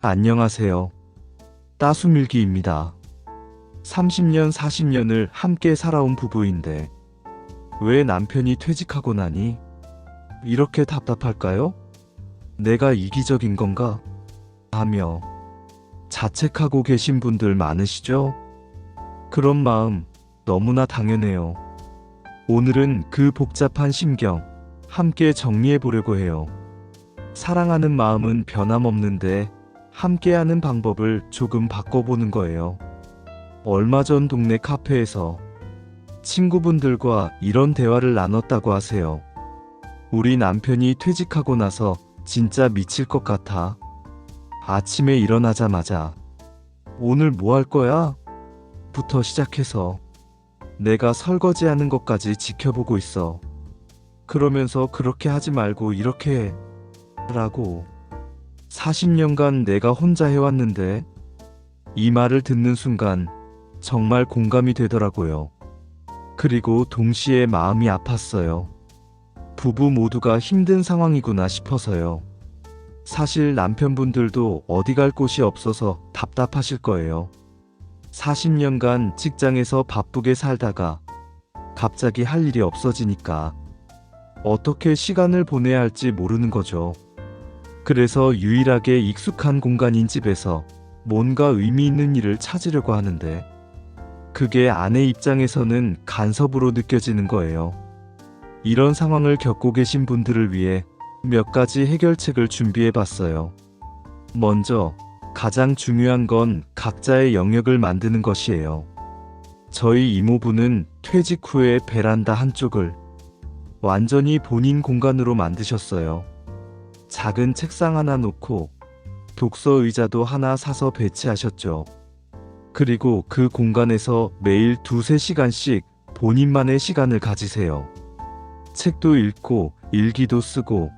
안녕하세요. 따수밀기입니다. 30년, 40년을 함께 살아온 부부인데 왜 남편이 퇴직하고 나니 이렇게 답답할까요? 내가 이기적인 건가? 하며 자책하고 계신 분들 많으시죠? 그런 마음 너무나 당연해요. 오늘은 그 복잡한 심경 함께 정리해 보려고 해요. 사랑하는 마음은 변함없는데 함께하는 방법을 조금 바꿔보는 거예요. 얼마 전 동네 카페에서 친구분들과 이런 대화를 나눴다고 하세요. 우리 남편이 퇴직하고 나서 진짜 미칠 것 같아. 아침에 일어나자마자 오늘 뭐 할 거야? 부터 시작해서 내가 설거지하는 것까지 지켜보고 있어. 그러면서 그렇게 하지 말고 이렇게 해. 라고 40년간 내가 혼자 해왔는데 이 말을 듣는 순간 정말 공감이 되더라고요. 그리고 동시에 마음이 아팠어요. 부부 모두가 힘든 상황이구나 싶어서요. 사실 남편분들도 어디 갈 곳이 없어서 답답하실 거예요. 40년간 직장에서 바쁘게 살다가 갑자기 할 일이 없어지니까 어떻게 시간을 보내야 할지 모르는 거죠. 그래서 유일하게 익숙한 공간인 집에서 뭔가 의미 있는 일을 찾으려고 하는데 그게 아내 입장에서는 간섭으로 느껴지는 거예요. 이런 상황을 겪고 계신 분들을 위해 몇 가지 해결책을 준비해 봤어요. 먼저 가장 중요한 건 각자의 영역을 만드는 것이에요. 저희 이모부는 퇴직 후에 베란다 한쪽을 완전히 본인 공간으로 만드셨어요. 작은 책상 하나 놓고 독서 의자도 하나 사서 배치하셨죠. 그리고 그 공간에서 매일 2~3시간씩 본인만의 시간을 가지세요. 책도 읽고 일기도 쓰고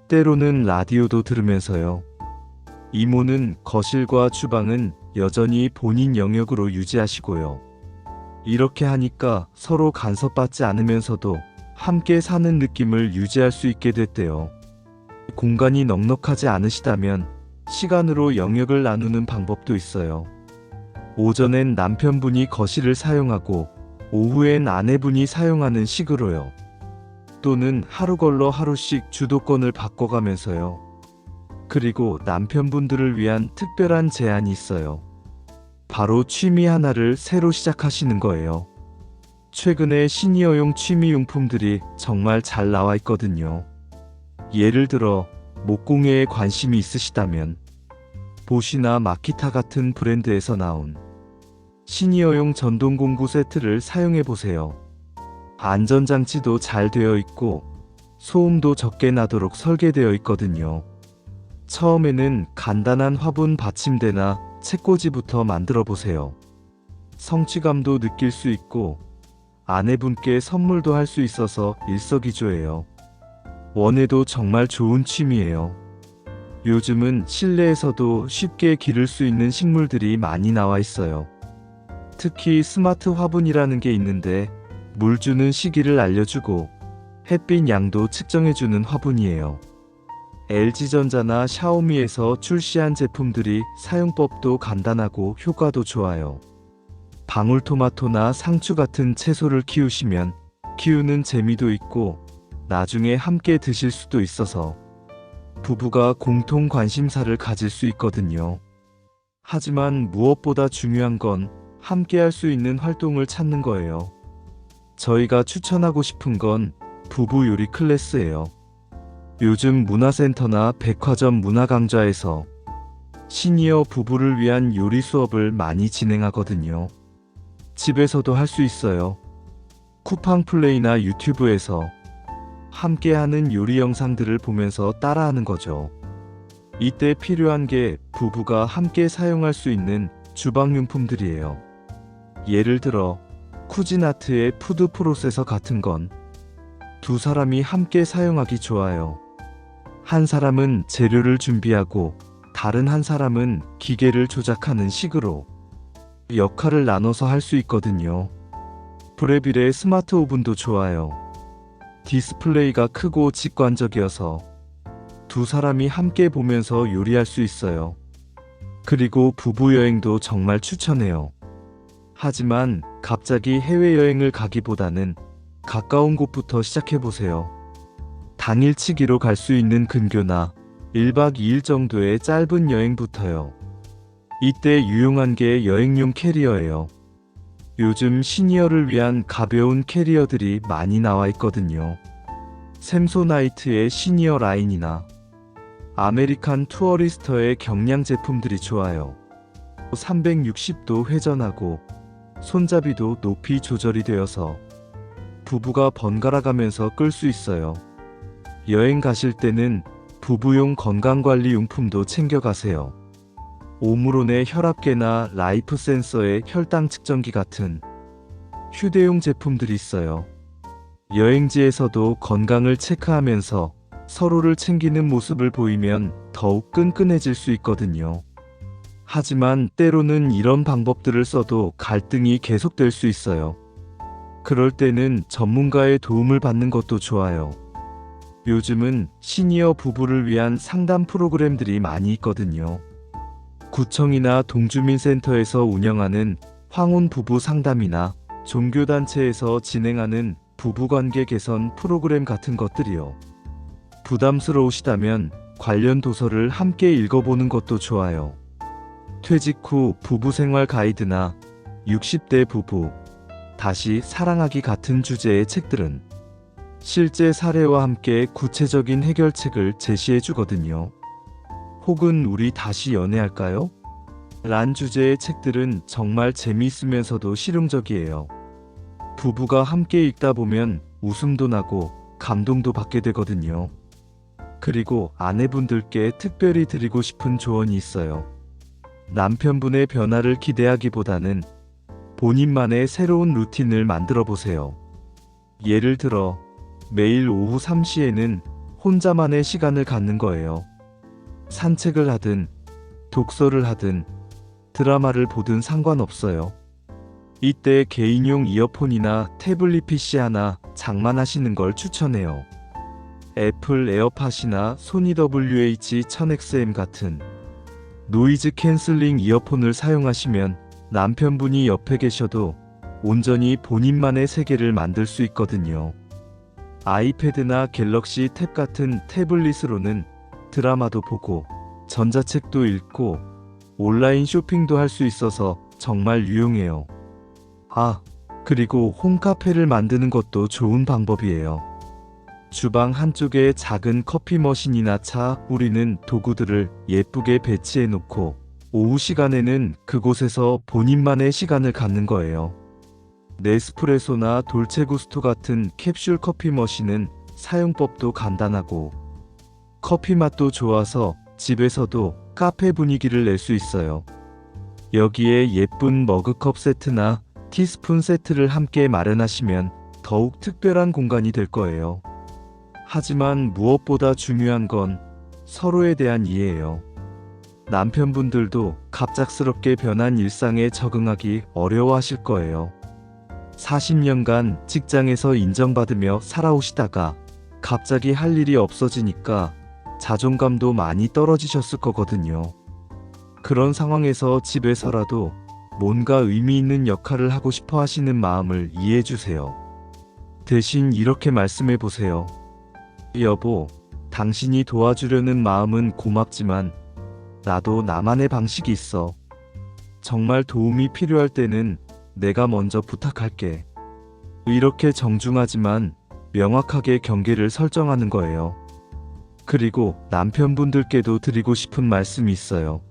때로는 라디오도 들으면서요. 이모는 거실과 주방은 여전히 본인 영역으로 유지하시고요. 이렇게 하니까 서로 간섭받지 않으면서도 함께 사는 느낌을 유지할 수 있게 됐대요. 공간이 넉넉하지 않으시다면 시간으로 영역을 나누는 방법도 있어요. 오전엔 남편분이 거실을 사용하고 오후엔 아내분이 사용하는 식으로요. 또는 하루 걸러 하루씩 주도권을 바꿔가면서요. 그리고 남편분들을 위한 특별한 제안이 있어요. 바로 취미 하나를 새로 시작하시는 거예요. 최근에 시니어용 취미용품들이 정말 잘 나와 있거든요. 예를 들어 목공예에 관심이 있으시다면 보시나 마키타 같은 브랜드에서 나온 시니어용 전동공구 세트를 사용해 보세요. 안전장치도 잘 되어 있고 소음도 적게 나도록 설계되어 있거든요. 처음에는 간단한 화분 받침대나 책꽂이부터 만들어 보세요. 성취감도 느낄 수 있고 아내분께 선물도 할 수 있어서 일석이조예요. 원해도 정말 좋은 취미예요. 요즘은 실내에서도 쉽게 기를 수 있는 식물들이 많이 나와 있어요. 특히 스마트 화분이라는 게 있는데 물 주는 시기를 알려주고 햇빛 양도 측정해주는 화분이에요. LG전자나 샤오미에서 출시한 제품들이 사용법도 간단하고 효과도 좋아요. 방울토마토나 상추 같은 채소를 키우시면 키우는 재미도 있고 나중에 함께 드실 수도 있어서 부부가 공통 관심사를 가질 수 있거든요. 하지만 무엇보다 중요한 건 함께 할 수 있는 활동을 찾는 거예요. 저희가 추천하고 싶은 건 부부 요리 클래스예요. 요즘 문화센터나 백화점 문화강좌에서 시니어 부부를 위한 요리 수업을 많이 진행하거든요. 집에서도 할 수 있어요. 쿠팡 플레이나 유튜브에서 함께하는 요리 영상들을 보면서 따라하는 거죠. 이때 필요한 게 부부가 함께 사용할 수 있는 주방용품들이에요. 예를 들어 쿠지나트의 푸드 프로세서 같은 건 두 사람이 함께 사용하기 좋아요. 한 사람은 재료를 준비하고 다른 한 사람은 기계를 조작하는 식으로 역할을 나눠서 할 수 있거든요. 브레빌의 스마트 오븐도 좋아요. 디스플레이가 크고 직관적이어서 두 사람이 함께 보면서 요리할 수 있어요. 그리고 부부 여행도 정말 추천해요. 하지만 갑자기 해외여행을 가기보다는 가까운 곳부터 시작해보세요. 당일치기로 갈 수 있는 근교나 1박 2일 정도의 짧은 여행부터요. 이때 유용한 게 여행용 캐리어예요. 요즘 시니어를 위한 가벼운 캐리어들이 많이 나와 있거든요. 샘소나이트의 시니어 라인이나 아메리칸 투어리스터의 경량 제품들이 좋아요. 360도 회전하고 손잡이도 높이 조절이 되어서 부부가 번갈아 가면서 끌 수 있어요. 여행 가실 때는 부부용 건강관리 용품도 챙겨가세요. 오므론의 혈압계나 라이프 센서의 혈당 측정기 같은 휴대용 제품들이 있어요. 여행지에서도 건강을 체크하면서 서로를 챙기는 모습을 보이면 더욱 끈끈해질 수 있거든요. 하지만 때로는 이런 방법들을 써도 갈등이 계속될 수 있어요. 그럴 때는 전문가의 도움을 받는 것도 좋아요. 요즘은 시니어 부부를 위한 상담 프로그램들이 많이 있거든요. 구청이나 동주민센터에서 운영하는 황혼 부부 상담이나 종교단체에서 진행하는 부부관계 개선 프로그램 같은 것들이요. 부담스러우시다면 관련 도서를 함께 읽어보는 것도 좋아요. 퇴직 후 부부생활 가이드나 60대 부부, 다시 사랑하기 같은 주제의 책들은 실제 사례와 함께 구체적인 해결책을 제시해 주거든요. 혹은 우리 다시 연애할까요? 란 주제의 책들은 정말 재미있으면서도 실용적이에요. 부부가 함께 읽다 보면 웃음도 나고 감동도 받게 되거든요. 그리고 아내분들께 특별히 드리고 싶은 조언이 있어요. 남편분의 변화를 기대하기보다는 본인만의 새로운 루틴을 만들어 보세요. 예를 들어 매일 오후 3시에는 혼자만의 시간을 갖는 거예요. 산책을 하든 독서를 하든 드라마를 보든 상관없어요. 이때 개인용 이어폰이나 태블릿 PC 하나 장만하시는 걸 추천해요. 애플 에어팟이나 소니 WH-1000XM 같은 노이즈 캔슬링 이어폰을 사용하시면 남편분이 옆에 계셔도 온전히 본인만의 세계를 만들 수 있거든요. 아이패드나 갤럭시 탭 같은 태블릿으로는 드라마도 보고 전자책도 읽고 온라인 쇼핑도 할 수 있어서 정말 유용해요. 그리고 홈카페를 만드는 것도 좋은 방법이에요. 주방 한쪽에 작은 커피 머신이나 차 우리는 도구들을 예쁘게 배치해 놓고 오후 시간에는 그곳에서 본인만의 시간을 갖는 거예요. 네스프레소나 돌체구스토 같은 캡슐 커피 머신은 사용법도 간단하고 커피 맛도 좋아서 집에서도 카페 분위기를 낼 수 있어요. 여기에 예쁜 머그컵 세트나 티스푼 세트를 함께 마련하시면 더욱 특별한 공간이 될 거예요. 하지만 무엇보다 중요한 건 서로에 대한 이해예요. 남편분들도 갑작스럽게 변한 일상에 적응하기 어려워하실 거예요. 40년간 직장에서 인정받으며 살아오시다가 갑자기 할 일이 없어지니까 자존감도 많이 떨어지셨을 거거든요. 그런 상황에서 집에서라도 뭔가 의미 있는 역할을 하고 싶어 하시는 마음을 이해해 주세요. 대신 이렇게 말씀해 보세요. 여보, 당신이 도와주려는 마음은 고맙지만 나도 나만의 방식이 있어. 정말 도움이 필요할 때는 내가 먼저 부탁할게. 이렇게 정중하지만 명확하게 경계를 설정하는 거예요. 그리고 남편분들께도 드리고 싶은 말씀이 있어요.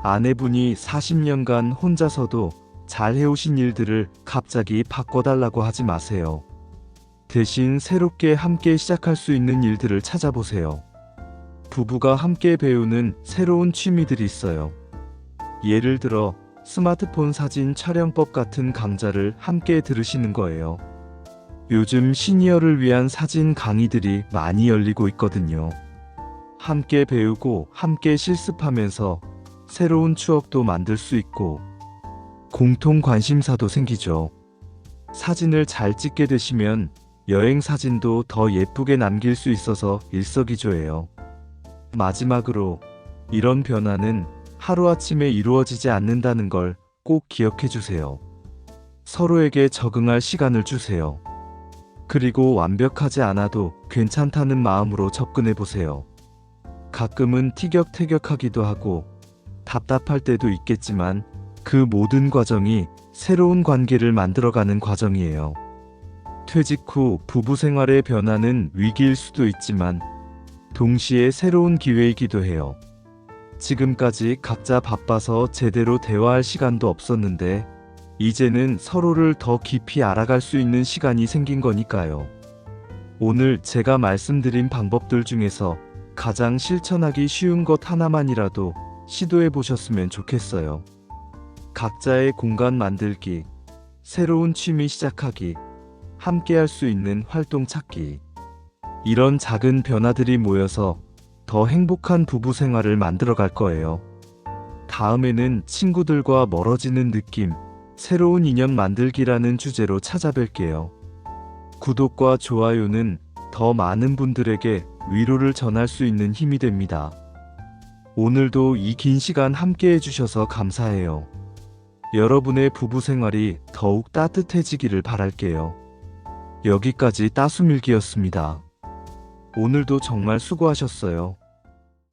아내분이 40년간 혼자서도 잘 해오신 일들을 갑자기 바꿔달라고 하지 마세요. 대신 새롭게 함께 시작할 수 있는 일들을 찾아보세요. 부부가 함께 배우는 새로운 취미들이 있어요. 예를 들어 스마트폰 사진 촬영법 같은 강좌를 함께 들으시는 거예요. 요즘 시니어를 위한 사진 강의들이 많이 열리고 있거든요. 함께 배우고 함께 실습하면서 새로운 추억도 만들 수 있고 공통 관심사도 생기죠. 사진을 잘 찍게 되시면 여행 사진도 더 예쁘게 남길 수 있어서 일석이조예요. 마지막으로 이런 변화는 하루아침에 이루어지지 않는다는 걸 꼭 기억해 주세요. 서로에게 적응할 시간을 주세요. 그리고 완벽하지 않아도 괜찮다는 마음으로 접근해 보세요. 가끔은 티격태격하기도 하고 답답할 때도 있겠지만 그 모든 과정이 새로운 관계를 만들어가는 과정이에요. 퇴직 후 부부 생활의 변화는 위기일 수도 있지만 동시에 새로운 기회이기도 해요. 지금까지 각자 바빠서 제대로 대화할 시간도 없었는데 이제는 서로를 더 깊이 알아갈 수 있는 시간이 생긴 거니까요. 오늘 제가 말씀드린 방법들 중에서 가장 실천하기 쉬운 것 하나만이라도 시도해 보셨으면 좋겠어요. 각자의 공간 만들기, 새로운 취미 시작하기, 함께 할 수 있는 활동 찾기. 이런 작은 변화들이 모여서 더 행복한 부부 생활을 만들어 갈 거예요. 다음에는 친구들과 멀어지는 느낌, 새로운 인연 만들기라는 주제로 찾아뵐게요. 구독과 좋아요는 더 많은 분들에게 위로를 전할 수 있는 힘이 됩니다. 오늘도 이 긴 시간 함께 해주셔서 감사해요. 여러분의 부부 생활이 더욱 따뜻해지기를 바랄게요. 여기까지 따수밀기였습니다. 오늘도 정말 수고하셨어요.